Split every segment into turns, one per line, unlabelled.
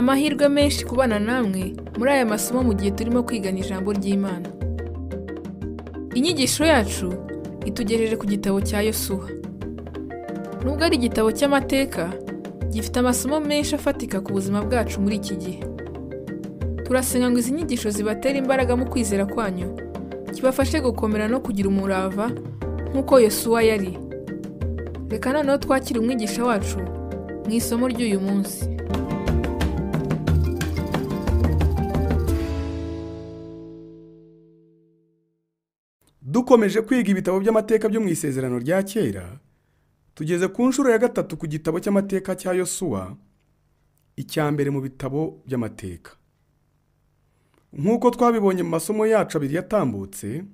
amahirwe menshi kubana namwe muri aya masomo mu gihe turimo kwigana ijambo ry'Imana. Inyigisho yacu itugejeje ku gitabo cya Yosuwa. Nubwo ari igitabo cy'amateka, gifite amasomo menshi afatika ku buzima bwacu muri iki gihe. Turasenga ngo izi nyigisho zibatera imbaraga mu kwizera kwanyu, kibafashe gukomera no kugira umurava nk'uko Yosuwa yari. Reka noneho twakire umwigisha wacu mu isomo ry'uyu munsi.
Dukomeje kwiga ibitabo by'amateka byo mu isezerano rya kera, tugeze ku nshuro ya gatatu ku gitabo cy'amateka cya Yosuwa, icyambere mu bitabo by'amateka. Nk'uko twabibonye mu masomo yacu abiri yatambutse,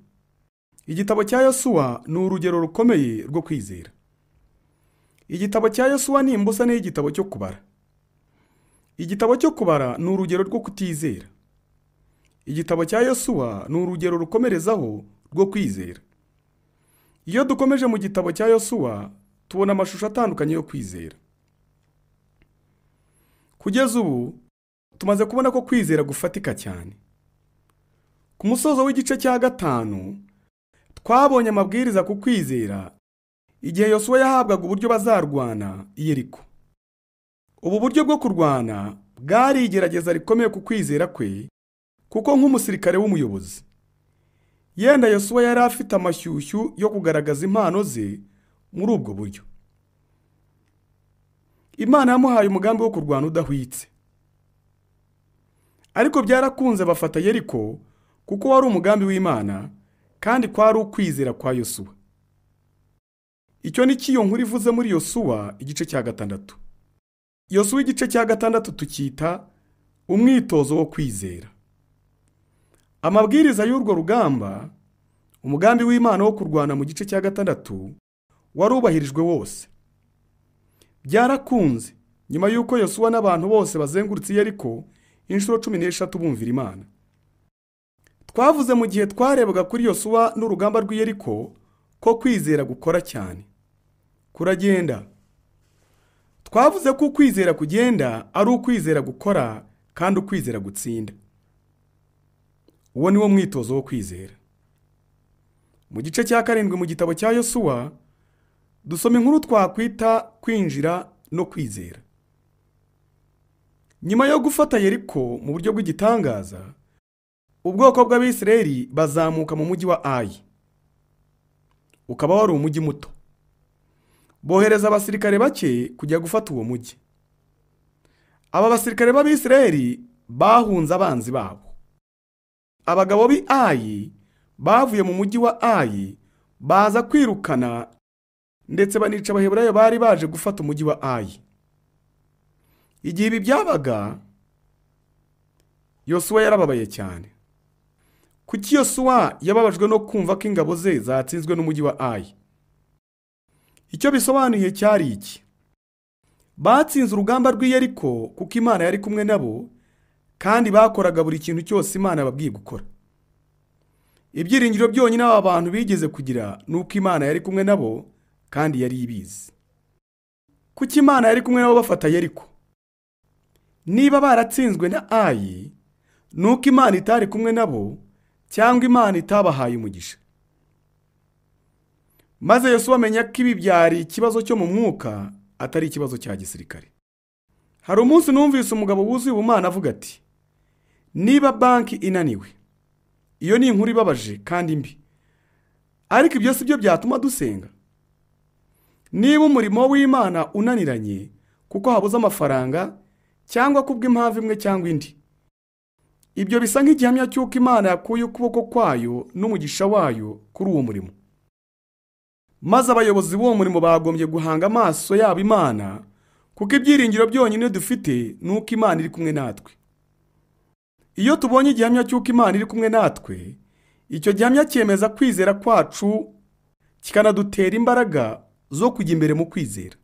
igitabo cya Yosuwa ni urugero rukomeye rwo kwizera. Igitabo cya Yosuwa ni imbusane y'igitabo cyo kubara. Igitabo cyo kubara ni urugero rwo kutizera. Igitabo cya Yosuwa ni urugero rukomerezaho rwo kwizera. Iyo dukomeje mu gitabo cya Yosuwa, tubona amashusho atandukanye yo kwizera. Kugeza ubu, tumaze kubona ko kwizera gufatika cyane. Ku musozo w'igice cya 5, twabonye amabwiriza ku kwizera igihe Yosuwa yahabwaga uburyo bazarwana i Yeriko. Ubu buryo bwo kurwana bwari igerageza rikomeye ku kwizera kwe, kuko nk'umusirikare w'umuyobozi, yenda Yosuwa yari afite amashyushyu yo kugaragaza impano ze muri ubwo buryo. Imana yamuhaye umugambi wo kurwana udahwitse. Ariko byarakunze bafata Yeriko kuko wari umugambi w'Imana kandi kwari ukwizera kwa Yosuwa. Icyo ni cyo nkuru ivuze muri Yosuwa igice cya 6. Yosuwa igice cya 6 tukita umwitozo wo kwizera. Amabwiriza y'urwo rugamba, umugambi w'Imana wo kurwana mu gice cya 6 warubahirijwe wose. Byarakunze nyuma y'uko Yosuwa n'abantu bose bazengurutse Yeriko inshuro 13 bumvira Imana. Twavuze mu gihe twarebaga kuri Yosuwa n'urugamba rw'i Yeriko ko kwizera gukora cyane, kuragenda. Twavuze ko ukwizera kugenda ari ukwizera gukora kandi ukwizera gutsinda. Uwo ni wo mwitozo wo kwizera. Mu gice cya 7 mu gitabo cya Yosuwa, dusoma inkuru twakwita kwinjira no kwizera. Nyuma yo gufata Yeriko mu buryo bw'igitangaza, ubwoko bw'Abisirayeli bazamuka mu mujyi wa Ayi. Ukaba wari umujyi muto. Bohereza abasirikare bake kujya gufata uwo mujyi. Aba basirikare b'Abisirayeli bahunze abanzi babo. Abagabo b'i Ayi bavuye mu mujyi wa Ayi baza kwirukana ndetse banica Abaheburayo bari baje gufata umujyi wa Ayi. Igihe ibi byabaga, Yosuwa yarababaye cyane. Kuki Yosuwa yababajwe no kumva ko ingabo ze zatsinzwe n'umujyi wa Ayi? Icyo bisobanuye cyari iki? Batsinze urugamba rw'i Yeriko kuko Imana yari kumwe nabo kandi bakoraga buri kintu cyose Imana yababwiye gukora. Ibyiringiro byonyine aba bantu bigeze kugira nuko Imana yari kumwe nabo kandi yari ibizi. Kuki Imana yari kumwe nabo bafata Yeriko? Niba baratsinzwe na Ayi, nuko Imana itari kumwe nabo cyangwa Imana itabahaye umugisha. Maze Yosuwa amenya ko ibi byari ikibazo cyo mu mwuka atari ikibazo cya gisirikare. Hari umunsi numvise umugabo wuzuye ubumana avuga ati, niba banki inaniwe, iyo ni inkuru ibabaje kandi mbi, ariko ibyo si byo byatuma dusenga. Niba umurimo w'Imana unaniranye kuko habuze amafaranga cyangwa kubw'impamvu imwe cyangwa indi, ibyo bisa nk'igihamya cy'uko Imana yakuye ukuboko kwayo n'umugisha wayo kuri uwo murimo. Maze abayobozi b'uwo murimo bagombye guhanga amaso yabo Imana, kuko ibyiringiro byonyine dufite nuko Imana iri kumwe natwe. Iyo tubonye igihamya cy'uko Imana iri kumwe natwe, icyo gihamya cyemeza kwizera kwacu, kikanadutera imbaraga zo kujya imbere mu kwizera.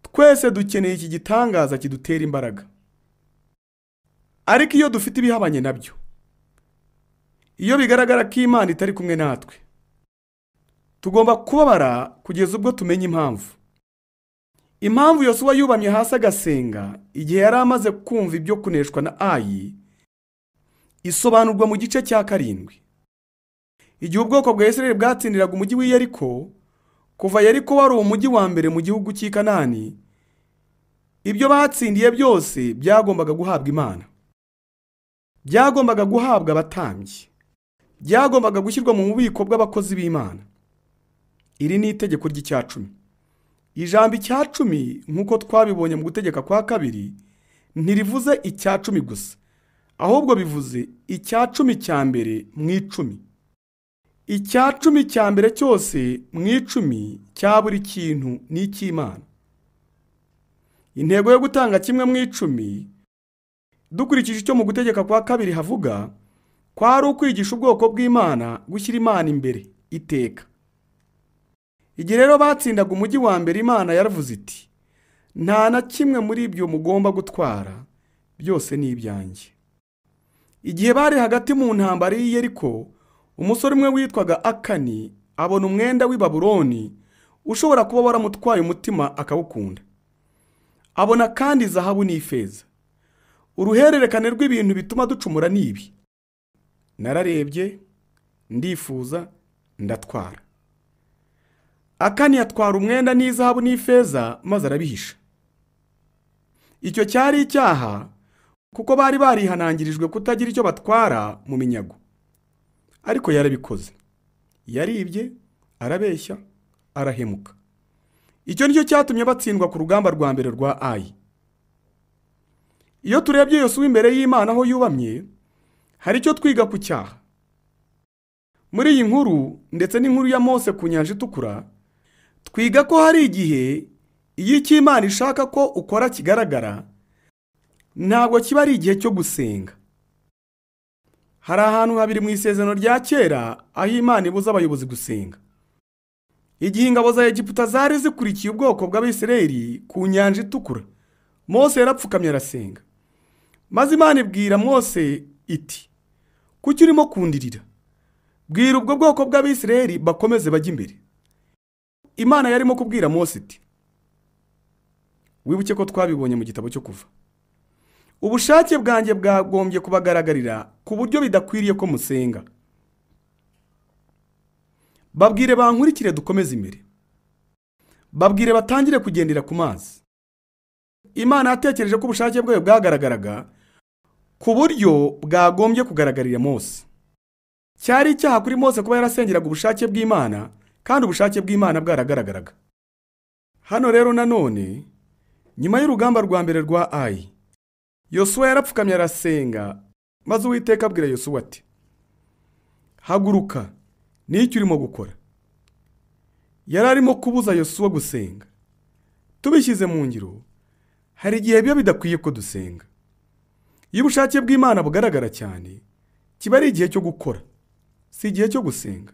Twese dukeneye iki gitangaza kidutera imbaraga. Ariko iyo dufite ibihabanye nabyo, iyo bigaragara ko Imana itari kumwe natwe, tugomba kubabara kugeza ubwo tumenya impamvu. impamvu Yosuwa yubamye hasi agasenga igihe yari amaze kumva ibyo kuneshwa na Ayi isobanurwa mu gice cya 7. Igihe ubwoko bwa Isirayeli bwatsindiraga umujyi w'i Yeriko, kuva Yeriko wari umujyi wa mbere mu gihugu cy'i Kanani, ibyo batsindiye byose byagombaga guhabwa Imana, byagombaga guhabwa abatambyi, byagombaga gushyirwa mu bubiko bw'abakozi b'Imana. Iri ni itegeko ry'icyacumi. Ijambo icyacumi nk'uko twabibonye mu gutegeka kwa 2 ntirivuze icyacumi gusa, ahubwo bivuze icyacumi cya mbere mu 10. Icyacumi cya mbere cyose mu 10 cya buri kintu ni icy'Imana. Intego yo gutanga kimwe mu 10 dukurikije icyo mu gutegeka kwa 2 havuga, kwari ukwigisha ubwoko bw'Imana gushyira Imana imbere iteka. Igihe rero batsindaga umujyi wa mbere, Imana yaravuze iti, nta na kimwe muri ibyo mugomba gutwara, byose ni ibyanjye. Igihe bari hagati mu ntambara y'i Yeriko, umusore umwe witwaga Akani abona umwenda w'i Babuloni ushobora kuba waramutwaye umutima akawukunda. Abona kandi zahabu n'ifeza. Uruhererekane rw'ibintu bituma ducumura nibi. Nararebye, ndifuza, ndatwara. Akani yatwara umwenda n'izahabu n'ifeza maze arabihisha. Icyo cyari icyaha kuko bari barihanangirijwe kutagira icyo batwara mu minyago. Ariko yarabikoze. Yaribye, arabeshya, arahemuka. Icyo nicyo cyatumye batsindwa ku rugamba rwa mbere rwa Ayi. Iyo turebye Yosuwa imbere y'Imana aho yubamye, hari icyo twiga ku cyaha. Muri iyi nkuru ndetse n'inkuru ya Mose ku nyanja itukura, twiga ko hari igihe iyo icyo Imana ishaka ko ukora kigaragara, ntabwo kiba ari igihe cyo gusenga. Hari ahantu habiri mu isezerano rya kera aho Imana ibuza abayobozi gusenga. Igihe ingabo za Egiputa zari zikurikiye ubwoko bw'Abisirayeli ku nyanja itukura, Mose yarapfukamye arasenga. Maze Imana ibwira Mose iti, kuki urimo kundirira? Bwira ubwo bwoko bw'Abisirayeli bakomeze bajya imbere. Imana yarimo kubwira Mose iti, wibuke ko twabibonye mu gitabo cyo Kuva, ubushake bwanjye bwagombye kubagaragarira ku buryo bidakwiriye ko musenga. Babwire bankurikire dukomeze imbere. Babwire batangire kugendera ku mazi. Imana yatekereje ko ubushake bwayo bwagaragaraga ku buryo bwagombye kugaragarira Mose. Cyari icyaha kuri Mose kuba yarasengeraga ubushake bw'Imana kandi ubushake bw'Imana bwaragaragaraga. Hano rero nanone, nyuma y'urugamba rwa mbere rwa Ayi, Yosuwa yarapfukamye arasenga, maze Uwiteka abwira Yosuwa ati, haguruka, n'icyo urimo gukora. Yari arimo kubuza Yosuwa gusenga. Tubishyize mu ngiro, hari igihe biba bidakwiye ko dusenga. Iyo ubushake bw'Imana bugaragara cyane, kiba ari igihe cyo gukora, si igihe cyo gusenga.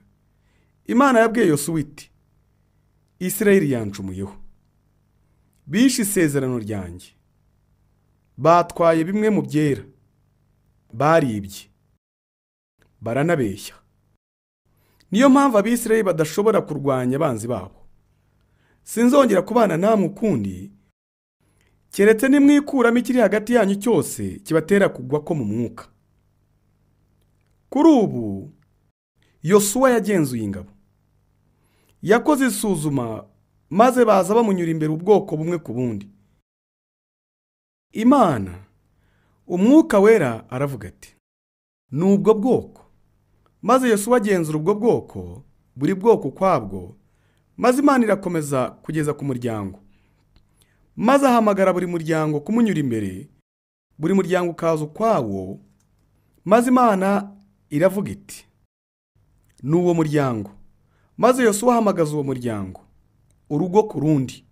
Imana yabwiye Yosuwa iti, Isirayeli yancumuyeho, bishe isezerano ryanjye, batwaye bimwe mu byera, baribye, baranabeshya. Niyo mpamvu Abisirayeli badashobora kurwanya abanzi babo. Sinzongera kubana namwe ukundi, keretse nimwikuramo ikiri hagati yanyu cyose kibatera kugwa ko mu mwuka. Kuri ubu, Yosuwa yagenzuye ingabo. Yakoze isuzuma maze baza bamunyura imbere ubwoko bumwe ku bundi. Imana, Umwuka Wera aravuga ati, nubwo bwoko. Maze Yosuwa agenzura ubwo bwoko, buri bwoko ukwabwo, maze Imana irakomeza kugeza ku muryango. Maze ahamagara buri muryango kumunyura imbere, buri muryango ukaza ukwawo, maze Imana iravuga iti, n'uwo muryango. Maze Yosuwa ahamagaza uwo muryango, urugo ku rundi,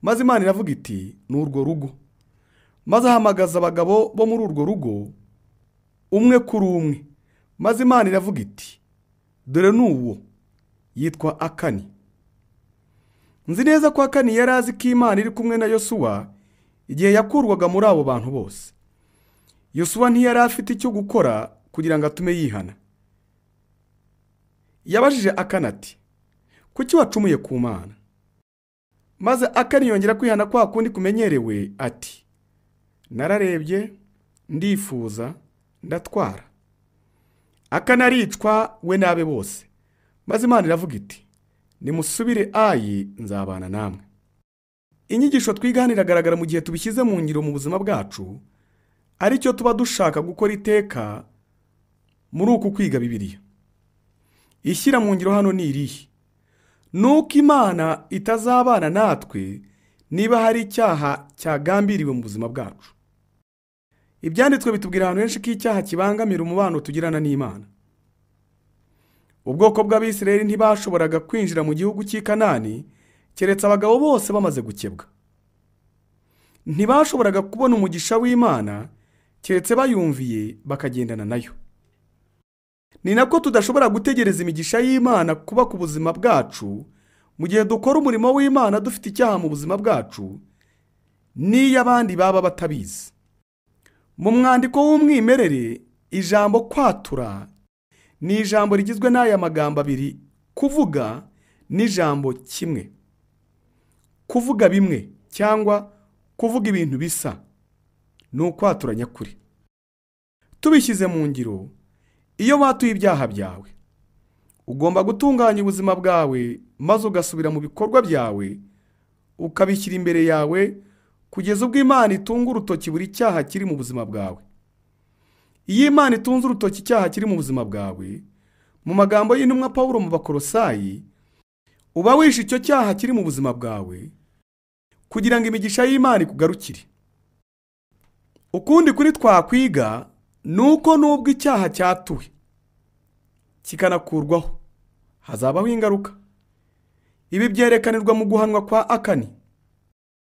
maze Imana iravuga iti, n'urwo rugo. Maze ahamagaza abagabo bo muri urwo rugo, umwe kuri umwe, maze Imana iravuga iti, dore n'uwo, yitwa Akani. Nzi neza ko Akani yari azi ko Imana iri kumwe na Yosuwa igihe yakurwaga muri abo bantu bose. Yosuwa ntiyari afite icyo gukora kugira ngo atume yihana. Yabajije Akani ati, kuki wacumuye ku Mana? maze Akani yongera kwihana kwa kundi kumenyerewe ati, nararebye ndifuza ndatwara. Akani aricwa we n'abe bose, maze Imana iravuga iti, nimusubire Ayi nzabana namwe. Inyigisho twiga hano iragaragara mu gihe tubishyize mu ngiro mu buzima bwacu, ari cyo tuba dushaka gukora iteka muri uku kwiga Bibiliya. Ishyira mu ngiro hano ni irihe? Nuko Imana itazabana natwe niba hari icyaha cyagambiriwe mu buzima bwacu. Ibyanditswe bitubwira ahantu henshi ko icyaha kibangamira umubano tugirana n'Imana. Ubwoko bw'Abisirayeli ntibashoboraga kwinjira mu gihugu cy'i Kanani keretse abagabo bose bamaze gukebwa. Ntibashoboraga kubona umugisha w'Imana keretse bayumviye bakagendana nayo. Ni nako tudashobora gutegereza imigisha y'Imana kuba ku buzima bwacu mu gihe dukora umurimo w'Imana dufite icyaha mu buzima bwacu, n'iyo abandi baba batabizi. Mu mwandiko w'umwimerere, ijambo kwatura ni ijambo rigizwe n'aya magambo abiri, kuvuga n'ijambo kimwe. Kuvuga bimwe cyangwa kuvuga ibintu bisa ni ukwatura nyakuri. Tubishyize mu ngiro, iyo watuye ibyaha byawe, ugomba gutunganya ubuzima bwawe maze ugasubira mu bikorwa byawe, ukabishyira imbere yawe kugeza ubwo Imana itunga urutoki buri cyaha kiri mu buzima bwawe. Iyo Imana itunze urutoki icyaha kiri mu buzima bwawe, mu magambo y'intumwa Pawulo mu Bakolosayi, uba wishe icyo cyaha kiri mu buzima bwawe kugira ngo imigisha y'Imana ikugarukire. Ukundi kuri twakwiga nuko nubwo icyaha cyatuwe kikanakurwaho, hazabaho ingaruka. Ibi byerekanirwa mu guhanwa kwa Akani.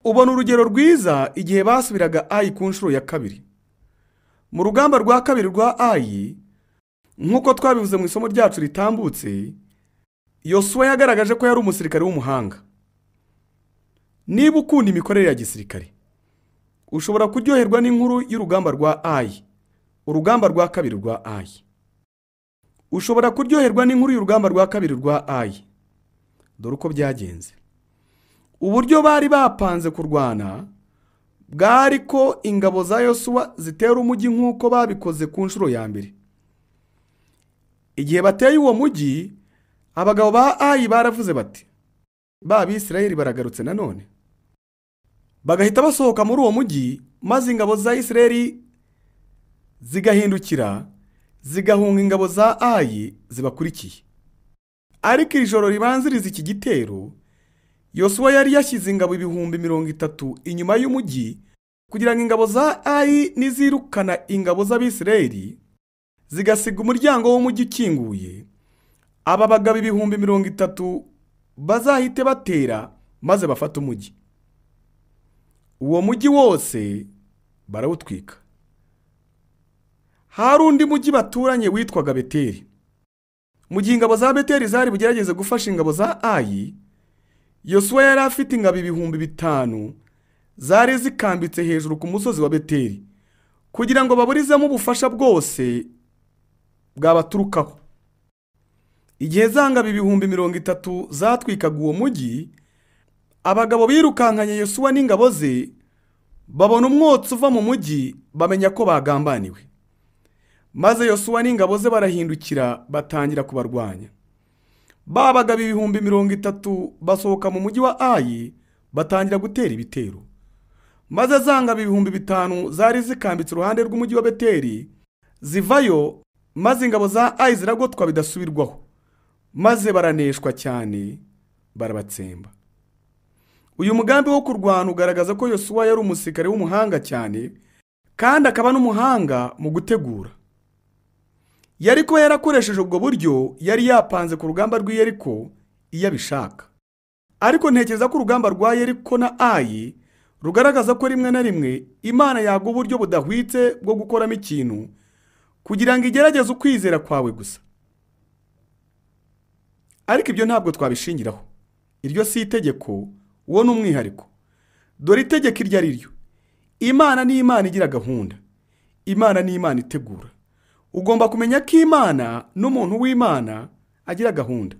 Ubona urugero rwiza igihe basubiraga Ayi ku nshuro ya kabiri. Mu rugamba rwa kabiri rwa Ayi, nk'uko twabivuze mu isomo ryacu ritambutse, Yosuwa yagaragaje ko yari umusirikare w'umuhanga. Niba ukunda imikorere ya gisirikare, ushobora kuryoherwa n'inkuru y'urugamba rwa Ayi, urugamba rwa kabiri rwa Ayi. Ushobora kuryoherwa n'inkuru y'urugamba rwa kabiri rwa Ayi. Dore uko byagenze. Uburyo bari bapanze kurwana bwari ko ingabo za Yosuwa zitera umujyi nk'uko babikoze ku nshuro ya mbere. Igihe bateye uwo mujyi, abagabo ba Ayi baravuze bati, ba Bisirayeli baragarutse nanone. Bagahita basohoka muri uwo mujyi, maze ingabo za Isirayeli zigahindukira zigahunga ingabo za Ayi zibakurikiye. Ariko ijoro ribanziriza iki gitero, Yosuwa yari yashyize ingabo 30,000 inyuma y'umujyi kugira ngo ingabo za Ayi nizirukana ingabo z'Abisirayeli zigasiga umuryango w'umujyi ukinguye, aba bagabo 30,000 bazahite batera maze bafata umujyi. Uwo mujyi wose barawutwika. Hari undi mujyi baturanye witwaga Beteli. Mu gihe ingabo za Beteli zari bugerageze gufasha ingabo za Ayi, Yosuwa yari afite ingabo 5,000 zari zikambitse hejuru ku musozi wa Beteli kugira ngo baburizemo ubufasha bwose bwabaturukaho. Igihe za ngabo 30,000 zatwikaga uwo mujyi, abagabo birukankanye Yosuwa n'ingabo ze babona umwotsi uva mu mujyi, bamenya ko bagambaniwe. Maze Yosuwa n'ingabo ze barahindukira batangira kubarwanya. Ba bagabo 30,000 basohoka mu mujyi wa Ayi batangira gutera ibitero. Maze za ngabo 5,000 zari zikambitse uruhande rw'umujyi wa Beteli zivayo, maze ingabo za Ayi ziragotwa bidasubirwaho, maze baraneshwa cyane barabatsemba. Uyu mugambi wo kurwana ugaragaza ko Yosuwa yari umusirikare w'umuhanga cyane, kandi akaba n'umuhanga mu gutegura. Yari ko yarakoresheje ubwo buryo yari yapanze ku rugamba rw'i Yeriko iyo abishaka. Ariko ntekereza ko urugamba rwa Yeriko na Ayi rugaragaza ko rimwe na rimwe Imana yaguha uburyo budahwitse bwo gukoramo ikintu kugira ngo igerageze ukwizera kwawe gusa. Ariko ibyo ntabwo twabishingiraho. Iryo si itegeko, uwo ni umwihariko. Dore itegeko iryo ari ryo: Imana ni Imana igira gahunda. Imana ni Imana itegura. Ugomba kumenya ko Imana n'umuntu w'Imana agira gahunda.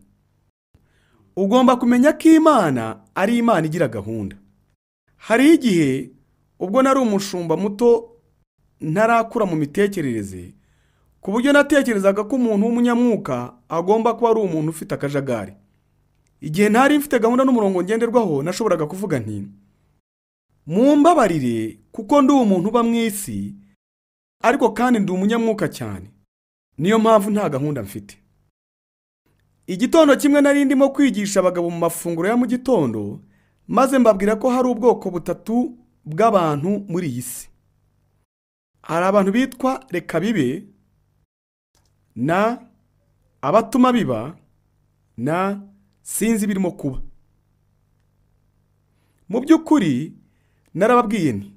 ugomba kumenya ko Imana ari Imana igira gahunda. Hari igihe ubwo nari umushumba muto ntarakura mu mitekerereze, ku buryo natekerezaga ko umuntu w'umunyamwuka agomba kuba ari umuntu ufite akajagari. Igihe ntari mfite gahunda n'umurongo ngenderwaho, nashoboraga kuvuga nti mumbabarire kuko ndi umuntu uba mu isi, ariko kandi ndi umunyamwuka cyane, niyo mpamvu nta gahunda mfite. Igitondo kimwe nari ndimo kwigisha abagabo mu mafunguro ya mu gitondo, maze mbabwira ko hari ubwoko butatu bw'abantu muri iyi si. Hari abantu bitwa reka bibe, na abatuma biba, na sinzi birimo kuba. Mu by'ukuri narababwiye nti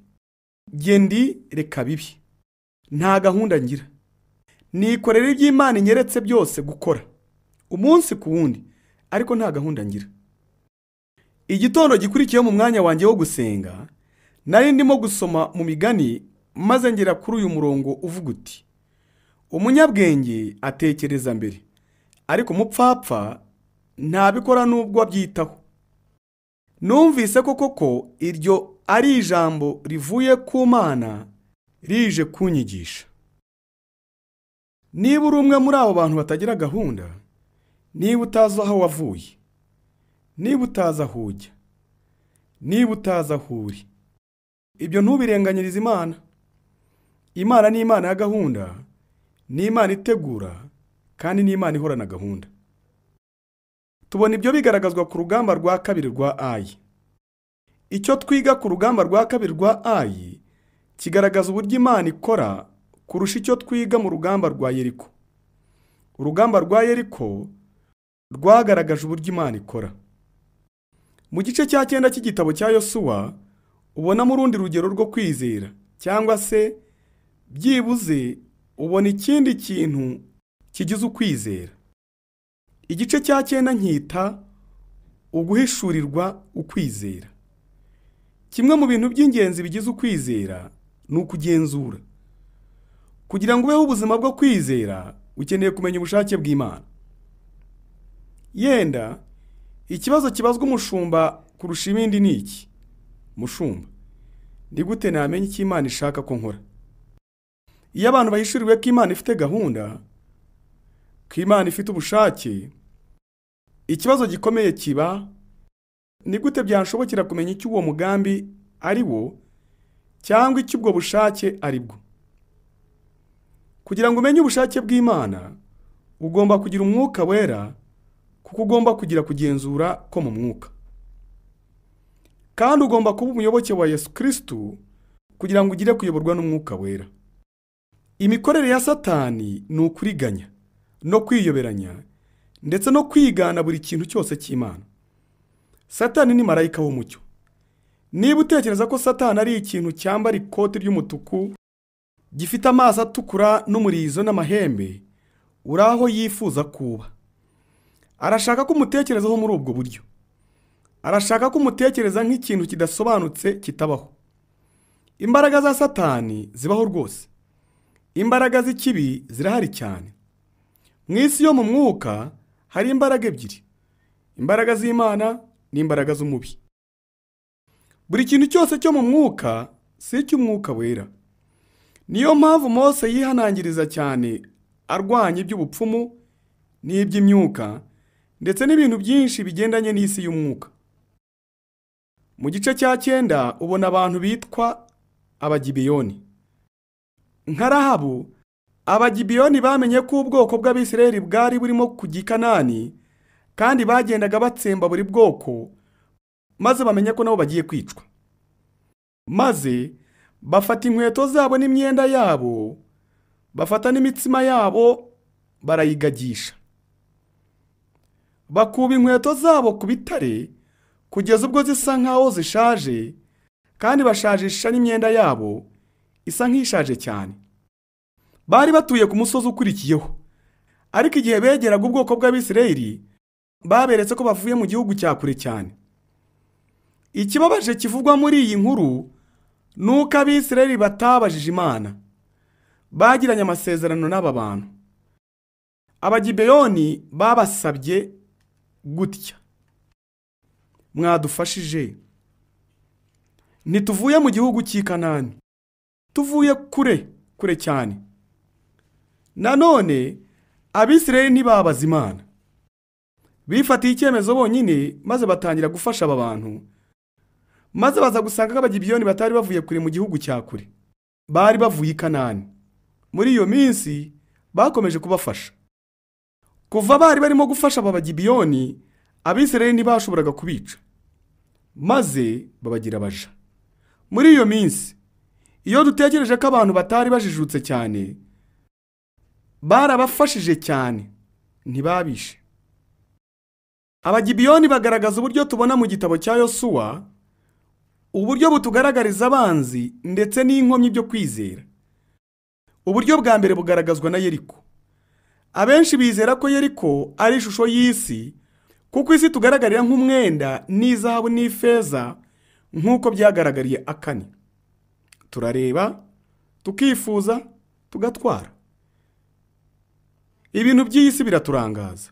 jye ndi reka bibi, nta gahunda ngira, nikorera ibyo Imana inyeretse byose gukora umunsi ku wundi, ariko nta gahunda ngira. Igitondo gikurikiyeho mu mwanya wanjye wo gusenga, nari ndimo gusoma mu migani, maze ngera kuri uyu murongo uvuga uti umunyabwenge atekereza mbere, ariko umupfapfa ntabikora nubwo abyitaho. Numvise ko iryo ari ijambo rivuye ku Mana rije kunyigisha. Niba uri umwe muri abo bantu batagira gahunda, niba utazi aho wavuye, niba utazi aho ujya, niba utazi aho uri, ibyo ntubirenganyirize Imana. Imana ni Imana ya gahunda, ni Imana itegura, kandi ni Imana ihorana gahunda. Tubona ibyo bigaragazwa ku rugamba rwa kabiri rwa Ayi. Icyo twiga ku rugamba rwa kabiri rwa Ayi kigaragaza uburyo Imana ikora kurusha icyo twiga mu rugamba rwa Yeriko. Urugamba rwa Yeriko rwagaragaje uburyo Imana ikora. Mu gice cya 9 cy'igitabo cya Yosuwa ubonamo urundi rugero rwo kwizera, cyangwa se byibuze ubona ikindi kintu kigize ukwizera. Igice cya 9 nkita uguhishurirwa ukwizera. Kimwe mu bintu by'ingenzi bigize ukwizera ni ukugenzura. Kugira ngo ubeho ubuzima bwo kwizera, ukeneye kumenya ubushake bw'Imana. Yenda ikibazo kibazwa umushumba kurusha ibindi ni iki: mushumba, ndi gute namenye icyo Imana ishaka ko nkora? Iyo abantu bahishuriwe ko Imana ifite gahunda, ko Imana ifite ubushake, ikibazo gikomeye kiba ni gute byanshobokera kumenya icyo uwo mugambi ari wo, cyangwa icyo ubwo bushake ari bwo. Kugira ngo umenye ubushake bw'Imana, ugomba kugira umwuka wera, kuko ugomba kugira kugenzura ko mu mwuka. Kandi ugomba kuba umuyoboke wa Yesu Kristo kugira ngo ugire kuyoborwa n'umwuka wera. Imikorere ya Satani ni ukuriganya no kwiyoberanya, ndetse no kwigana buri kintu cyose cy'Imana. Satani ni marayika w'umucyo. Niba utekereza ko Satani ari ikintu cyambara ikoti ry'umutuku, gifite amaso atukura n'umurizo n'amahembe, uraho yifuza kuba. Arashaka ko umutekerezaho muri ubwo buryo. Arashaka ko umutekereza nk'ikintu kidasobanutse kitabaho. Imbaraga za Satani zibaho rwose. Imbaraga z'ikibi zirahari cyane. Mu isi yo mu mwuka hari imbaraga ebyiri: imbaraga z'Imana n'imbaraga z'umubi. Buri kintu cyose cyo mu mwuka si icy'umwuka wera. Niyo mpamvu Mose yihanangiriza cyane arwanya iby'ubupfumu n'iby'imyuka, ndetse n'ibintu byinshi bigendanye n'isi y'umwuka. Mu gice cya 9 ubona abantu bitwa Abagibeyoni. Nka Rahabu, Abagibeyoni bamenye ko ubwoko bw'Abisirayeli bwari burimo kujya i Kanani, kandi bagendaga batsemba buri bwoko, maze bamenya ko nabo bagiye kwicwa. Maze bafata inkweto zabo n'imyenda yabo, bafata n'imitsima yabo, barayigagisha. Bakuba inkweto zabo ku bitare kugeza ubwo zisa nkaho zishaje, kandi bashajisha n'imyenda yabo isa nk'ishaje cyane. Bari batuye ku musozi ukurikiyeho, ariko igihe begeraga ubwoko bw'Abisirayeli, baberetse ko bavuye mu gihugu cya kure cyane. Ikibabaje kivugwa muri iyi nkuru nuko Abisirayeli batabajije Imana. Bagiranye amasezerano n'aba bantu. Abagibeyoni babasabye gutya: mwadufashije, ntituvuye mu gihugu cy'i Kanani, tuvuye kure cyane. Nanone Abisirayeli ntibabaza Imana, bifatiye icyemezo bonyine maze batangira gufasha aba bantu, maze baza gusanga ko Abagibeyoni batari bavuye kure mu gihugu cya kure, bari bavuye i Kanani. Muri iyo minsi bakomeje kubafasha. Kuva bari barimo gufasha aba Bagibeyoni, Abisirayeli ntibashoboraga kubica, maze babagira abaja. Muri iyo minsi iyo dutekereje ko abantu batari bajijutse cyane, barabafashije cyane, ntibabishe. Abagibeyoni bagaragaza uburyo tubona mu gitabo cya Yosuwa, uburyo butugaragariza abanzi ndetse n'inkomyi byo kwizera. Uburyo bwa mbere bugaragazwa na Yeriko. Abenshi bizera ko Yeriko ari ishusho y'isi, kuko isi tugaragarira nk'umwenda n'izahabu n'ifeza, nk'uko byagaragariye Akani. Turareba, tukifuza, tugatwara. Ibintu by'isi biraturangaza.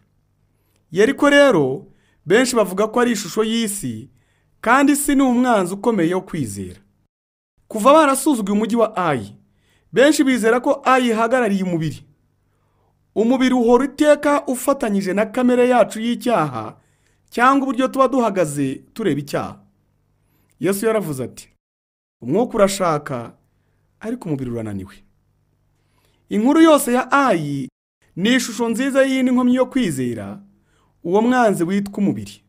Yeriko rero benshi bavuga ko ari ishusho y'isi, kandi isi ni umwanzi ukomeye wo kwizera. Kuva barasuzuguye umujyi wa Ayi, benshi bizera ko Ayi ihagarariye umubiri. Umubiri uhora iteka ufatanyije na kamere yacu y'icyaha, cyangwa uburyo tuba duhagaze tureba icyaha. Yesu yaravuze ati, umwuka urashaka ariko umubiri urananiwe. Inkuru yose ya Ayi ni ishusho nziza y'indi nkomyi yo kwizera, uwo mwanzi witwa umubiri.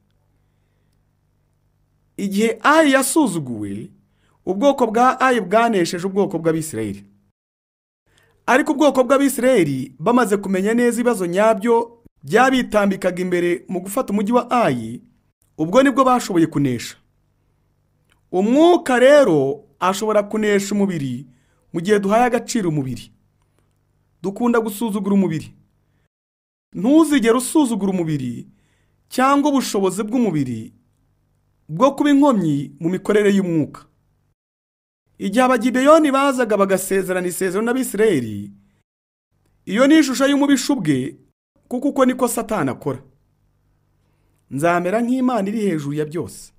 Igihe Ayi yasuzuguwe, ubwoko bwa Ayi bwanesheje ubwoko bw'Abisirayeli. Ariko ubwoko bw'Abisirayeli bamaze kumenya neza ibibazo nyabyo byabitambikaga imbere mu gufata umujyi wa Ayi, ubwo nibwo bashoboye kunesha. Umwuka rero ashobora kunesha umubiri mu gihe duhaye agaciro umubiri. Dukunda gusuzugura umubiri. Ntuzigere usuzugura umubiri cyangwa ubushobozi bw'umubiri bwo kuba inkomyi mu mikorere y'umwuka. Igihe Abagibeyoni bazaga bagasezerana isezerano n'Abisirayeli, iyo ni ishusho y'umubisha ubwe, kuko uko niko Satani akora. Nzamera nk'Imana iri hejuru ya byose.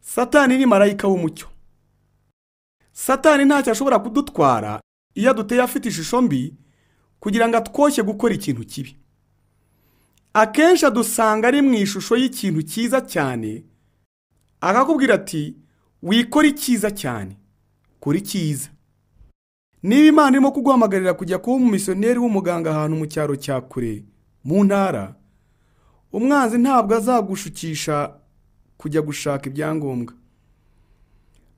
Satani ni marayika w'umucyo. Satani ntacyo ashobora kudutwara iyo duteye afite ishusho mbi, kugira ngo atwoshye gukora ikintu kibi. Akenshi adusanga ari mu ishusho y'ikintu cyiza cyane, akakubwira ati wikora icyiza cyane, kora icyiza. Niba Imana irimo kuguhamagarira kujya kuba umumisiyoneri w'umuganga ahantu mu cyaro cya kure, mu ntara, umwanzi ntabwo azagushukisha kujya gushaka ibyangombwa.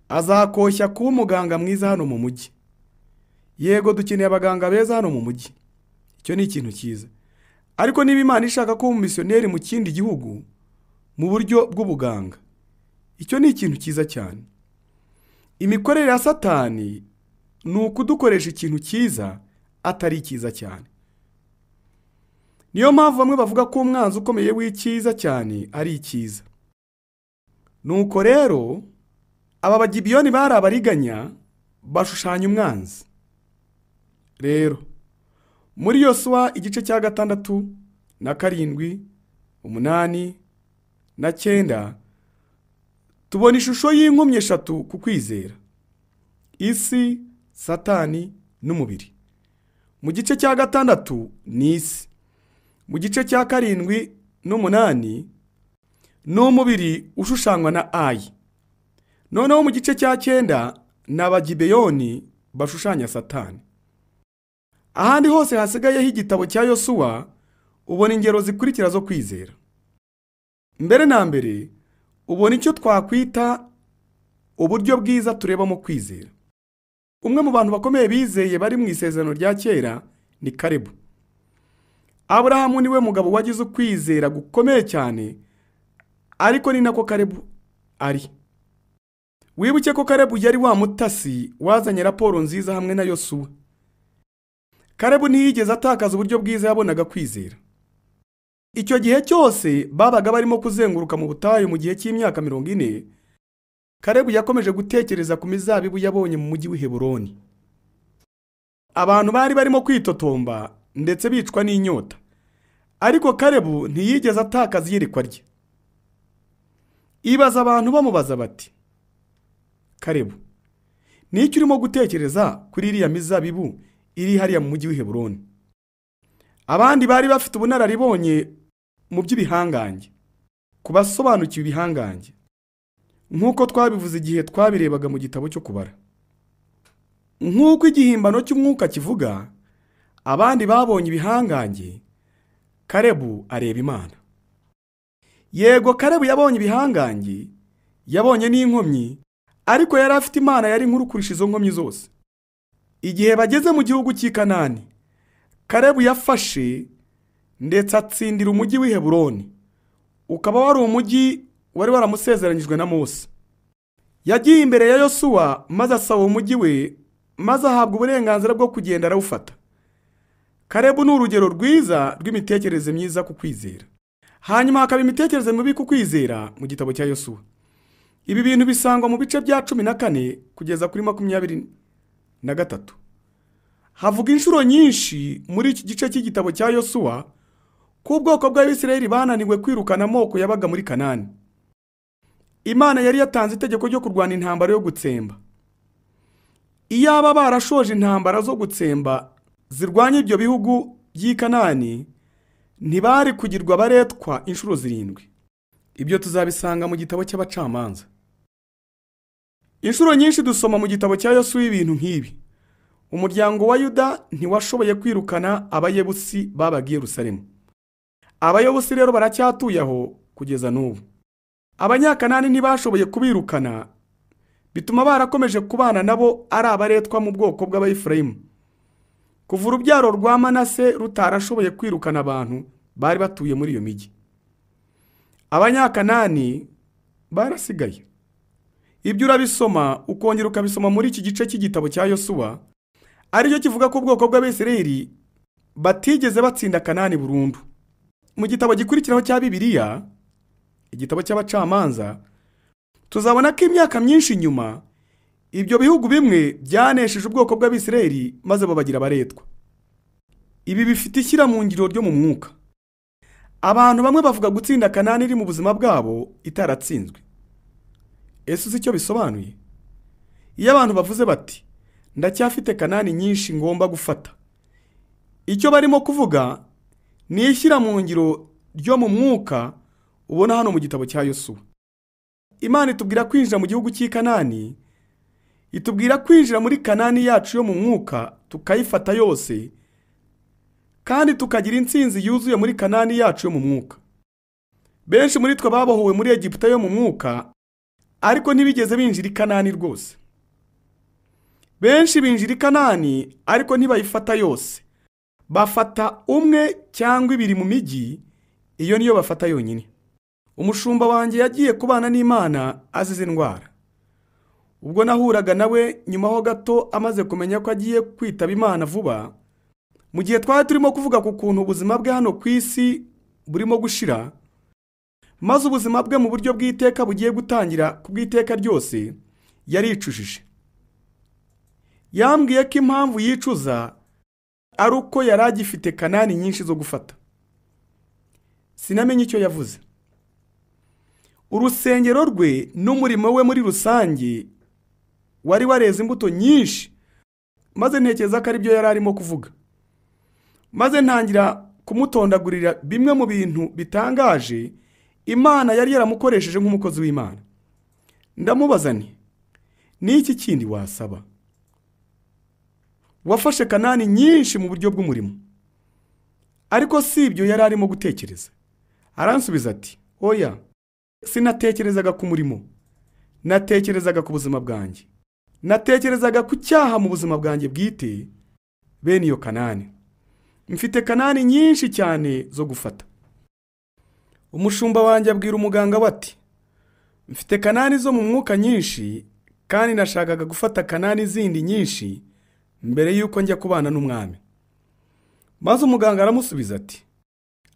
Azakoshya kuba umuganga mwiza hano mu mujyi. Yego, dukeneye abaganga beza hano mu mujyi, icyo ni ikintu cyiza. Ariko niba Imana ishaka kuba umumisiyoneri mu kindi gihugu mu buryo bw'ubuganga, icyo ni ikintu cyiza cyane. Imikorere ya Satani ni ukudukoresha ikintu cyiza atari cyiza cyane. Niyo mpamvu bamwe bavuga ko umwanzi ukomeye w'icyiza cyane ari icyiza. Nuko rero aba Bagibeyoni bari abariganya, bashushanya umwanzi. Rero muri Yosuwa igice cya 6 na 7, 8 na 9, tubona ishusho y'inkomyi eshatu ku kwizera: isi, Satani n'umubiri. Mu gice cya 6 ni isi, mu gice cya 7 n'8 n'umubiri ushushanywa na Ayi. Noneho mu gice cya 9 ni Abagibeyoni bashushanya Satani. Ahandi hose hasigayeho igitabo cya Yosuwa ubona ingero zikurikira zo kwizera. Mbere na mbere ubona icyo twakwita uburyo bwiza tureba mu kwizera. Umwe mu bantu bakomeye bizeye bari mu isezerano rya kera ni Kalebu. Aburahamu niwe mugabo wagize ukwizera gukomeye cyane, ariko ni nako Kalebu ari. Wibuke ko Kalebu yari wa mutasi wazanye raporo nziza hamwe na Yosuwa. Kalebu ntiyigeze atakaza uburyo bwiza yabonaga kwizera. Icyo gihe cyose babaga barimo kuzenguruka mu butayu mu gihe cy'imyaka 40, Kalebu yakomeje gutekereza ku mizabibu yabonye mu mujyi w'i Heburoni. Abantu bari barimo kwitotomba ndetse bicwa n'inyota, ariko Kalebu ntiyigeze atakaza iyerekwa rye. ibaza abantu bamubaza bati, Kalebu, ni iki urimo gutekereza kuri iriya mizabibu iri hariya mu mujyi w'i Heburoni? Abandi bari bafite ubunararibonye mu by'ibihangange, kubasobanukiwe ibihangange, nk'uko twabivuze igihe twabirebaga mu gitabo cyo kubara. Nk'uko igihimbano cy'umwuka kivuga, abandi babonye ibihangange, Kalebu areba Imana. Yego, Kalebu yabonye ibihangange, yabonye n'inkomyi, ariko yari afite Imana yari nkuru kurusha izo nkomyi zose. Igihe bageze mu gihugu cy'i Kanani, Kalebu yafashe ndetse atsindira umujyi w'i Heburoni, ukaba wari umujyi wari waramusezeranyijwe na Mose. Yagiye imbere ya Yosuwa maze asaba umujyi we, maze ahabwa uburenganzira bwo kugenda arawufata. Kalebu ni urugero rwiza rw'imitekerereze myiza ku kwizera. Hanyuma hakaba imitekerereze mibi ku kwizera mu gitabo cya Yosuwa. Ibi bintu bisangwa mu bice bya 14 kugeza kuri 23. Havuga inshuro nyinshi muri iki gice cy'igitabo cya Yosuwa ko ubwoko bw'Abisirayeli bananiwe kwirukana amoko yabaga muri Kanani. Imana yari yatanze itegeko ryo kurwana intambara yo gutsemba. Iyaba barashoje intambara zo gutsemba zirwanya ibyo bihugu by'i Kanani, ntibari kugirwa baretwa inshuro 7. Ibyo tuzabisanga mu gitabo cy'abacamanza. Inshuro nyinshi dusoma mu gitabo cya Yosuwa ibintu nk'ibi. Umuryango wa Yuda ntiwashoboye kwirukana abayebusi babaga i Yerusalemu. Abayebusi rero baracyatuye aho kugeza n'ubu. Abanyakanani ntibashoboye kubirukana, bituma barakomeje kubana nabo ari abaretwa mu bwoko bw'Abayefurayimu. Kuva urubyaro rwa Manase rutarashoboye kwirukana abantu bari batuye muri iyo migi. Abanyakanani barasigaye. Ibyo urabisoma ukongera ukabisoma muri iki gice cy'igitabo cya Yosuwa, aricyo kivuga ko ubwoko bw'Abisirayeli batigeze batsinda Kanani burundu. Mu gitabo gikurikiraho cya Bibiliya, igitabo cy'abacamanza, tuzabona ko imyaka myinshi nyuma ibyo bihugu bimwe byanesheje ubwoko bw'Abisirayeli maze babagira abaretwa. Ibi bifite ishyira mu ngiro ryo mu mwuka. Abantu bamwe bavuga gutsinda Kanani iri mu buzima bwabo itaratsinzwe. Ese uzi icyo bisobanuye? Iyo abantu bavuze bati, ndacyafite Kanani nyinshi ngomba gufata, icyo barimo kuvuga ni ishyira mu ngiro ryo mu mwuka ubona hano mu gitabo cya Yosuwa. Imana itubwira kwinjira mu gihugu cy'i Kanani, itubwira kwinjira muri Kanani yacu yo mu mwuka tukayifata yose, kandi tukagira intsinzi yuzuye muri Kanani yacu yo mu mwuka. Benshi muri twe babohowe muri Egiputa yo mu mwuka, ariko ntibigeze binjira i Kanani rwose. Benshi binjira i Kanani ariko ntibayifata yose. Bafata umwe cyangwa ibiri mu migi, iyo niyo bafata yonyine. Umushumba wanjye yagiye kubana n'Imana azize indwara. Ubwo nahuraga nawe nyuma ho gato amaze kumenya ko agiye kwitaba Imana vuba, mu gihe twari turimo kuvuga ku kuntu ubuzima bwe hano ku isi burimo gushira, maze ubuzima bwe mu buryo bw'iteka bugiye gutangira ku bw'iteka ryose, yaricujije. Yambwiye ko impamvu yicuza ari uko yari agifite Kanani nyinshi zo gufata. Sinamenye icyo yavuze. Urusengero rwe n'umurimo we muri rusange wari wareze imbuto nyinshi, maze ntekereza ko ari byo yari arimo kuvuga. Maze ntangira kumutondagurira bimwe mu bintu bitangaje Imana yari yaramukoresheje nk'umukozi w'Imana. Ndamubaza nti, ni iki kindi wasaba? Wafashe Kanani nyinshi mu buryo bw'umurimo. Ariko si ibyo yari arimo gutekereza. Aransubiza ati, oya, sinatekerezaga ku murimo, natekerezaga ku buzima bwanjye. Natekerezaga ku cyaha mu buzima bwanjye bwite, bene iyo Kanani. Mfite Kanani nyinshi cyane zo gufata. Umushumba wanjye abwira umuganga bati, mfite Kanani zo mu mwuka nyinshi, kandi nashakaga gufata Kanani zindi nyinshi mbere yuko njya kubana n'umwami. Maze umuganga aramusubiza ati,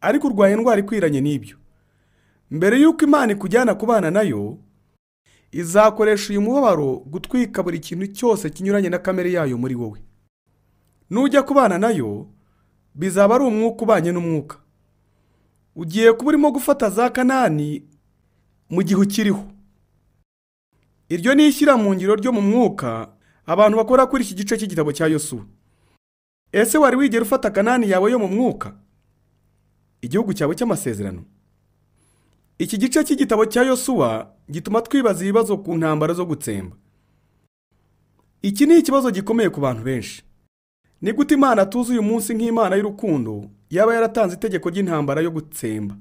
ariko urwaye indwara ikwiranye n'ibyo. Mbere yuko Imana ikujyana kubana nayo, izakoresha uyu mubabaro gutwika buri kintu cyose kinyuranye na kamere yayo muri wowe. Nujya kubana nayo, bizaba ari umwuka ubanye n'umwuka. Ugiye kuba urimo gufata za Kanani mu gihe ukiriho. Iryo ni ishyira mu ngiro ryo mu mwuka abantu bakora kuri iki gice cy'igitabo cya Yosuwa. Ese wari wigera ufata Kanani yawe yo mu mwuka, igihugu cyawe cy'amasezerano? Iki gice cy'igitabo cya Yosuwa gituma twibaza ibibazo ku ntambara zo gutsemba. Iki ni ikibazo gikomeye ku bantu benshi. Ni gute Imana tuzi uyu munsi nk'Imana y'urukundo yaba yaratanze itegeko ry'intambara yo gutsemba?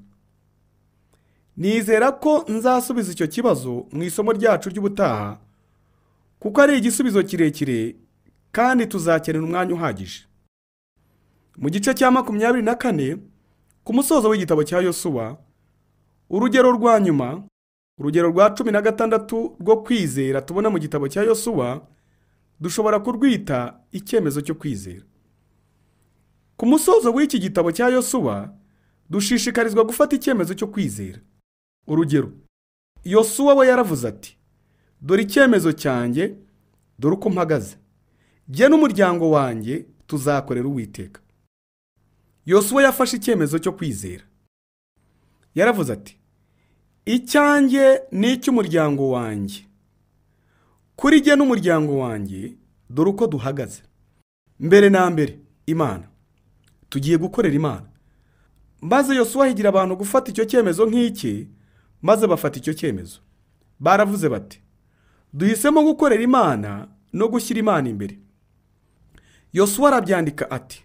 Nizera ko nzasubiza icyo kibazo mu isomo ryacu ry'ubutaha, kuko ari igisubizo kirekire kandi tuzakenera umwanya uhagije. Mu gice cya 24 ku musozo w'igitabo cya Yosuwa, urugero rwa nyuma, urugero rwa 16 rwo kwizera tubona mu gitabo cya Yosuwa, dushobora kurwita icyemezo cyo kwizera. Ku musozo w'iki gitabo cya Yosuwa, dushishikarizwa gufata icyemezo cyo kwizera. Urugero, Yosuwa we yaravuze ati, dore icyemezo cyanjye, dore uko mpagaze, jye n'umuryango wanjye tuzakorera Uwiteka. Yosuwa yafashe icyemezo cyo kwizera. Yaravuze ati, icyanjye ni icy'umuryango wanjye, kuri jye n'umuryango wanjye dore uko duhagaze. Mbere na mbere, Imana, tugiye gukorera Imana. Maze Yosuwa ahigira abantu gufata icyo cyemezo nk'iki, maze bafata icyo cyemezo. Baravuze bati, duhisemo gukorera Imana no gushyira Imana imbere. Yosuwa arabyandika ati,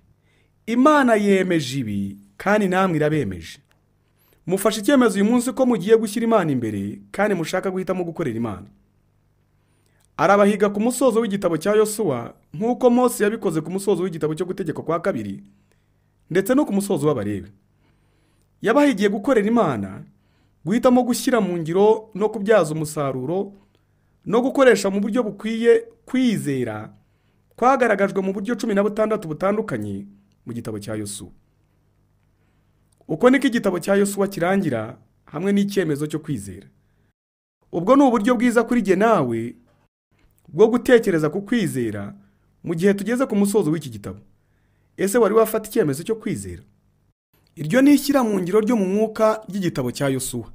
Imana yemeje ibi kandi namwe irabemeje. Mufashe icyemezo uyu munsi ko mugiye gushyira Imana imbere kandi mushaka guhitamo gukorera Imana. Arabahiga ku musozo w'igitabo cya Yosuwa nk'uko Mose yabikoze ku musozo w'igitabo cyo gutegeka kwa 2 ndetse no ku musozo w'Abalewi. Yabahigiye gukorera Imana, guhitamo gushyira mu ngiro no kubyaza umusaruro no gukoresha mu buryo bukwiye kwizera kwagaragajwe mu buryo 16 butandukanye mu gitabo cya Yosuwa. Uko niko igitabo cya Yosuwa kirangira hamwe n'icyemezo cyo kwizera. Ubwo ni uburyo bwiza kuri jye nawe bwo gutekereza ku kwizera mu gihe tugeze ku musozo w'iki gitabo. Ese wari wafata icyemezo cyo kwizera? Iryo ni ishyira mu ngiro ryo mu mwuka ry'igitabo cya Yosuwa.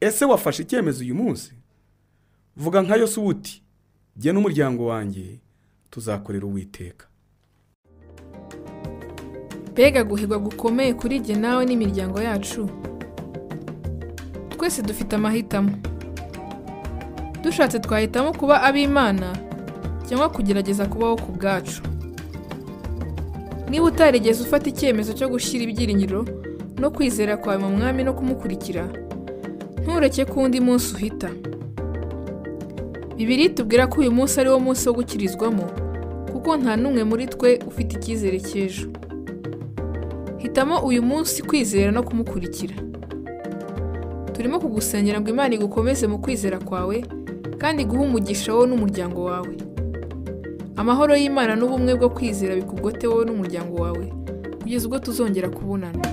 Ese wafashe icyemezo uyu munsi? Vuga nka Yosuwa uti, jye n'umuryango wanjye tuzakorera Uwiteka.
Mbega guhigwa gukomeye kuri jye nawe n'imiryango yacu. Twese dufite amahitamo. Dushatse twahitamo kuba ab'Imana cyangwa kugerageza kubaho ku bwacu. Niba utarigeze ufata icyemezo cyo gushyira ibyiringiro no kwizera kwawe mu Mwami no kumukurikira, ntureke ko undi munsi uhita. Bibiliya itubwira ko uyu munsi ari wo munsi wo gukirizwamo, kuko nta n'umwe muri twe ufite icyizere cy'ejo. Hitamo uyu munsi kwizera no kumukurikira. Turimo kugusengera ngo Imana igukomeze mu kwizera kwawe kandi guha umugisha wowe n'umuryango wawe. Amahoro y'Imana n'ubumwe bwo kwizera bikugote wowe n'umuryango wawe kugeza ubwo tuzongera kubonana.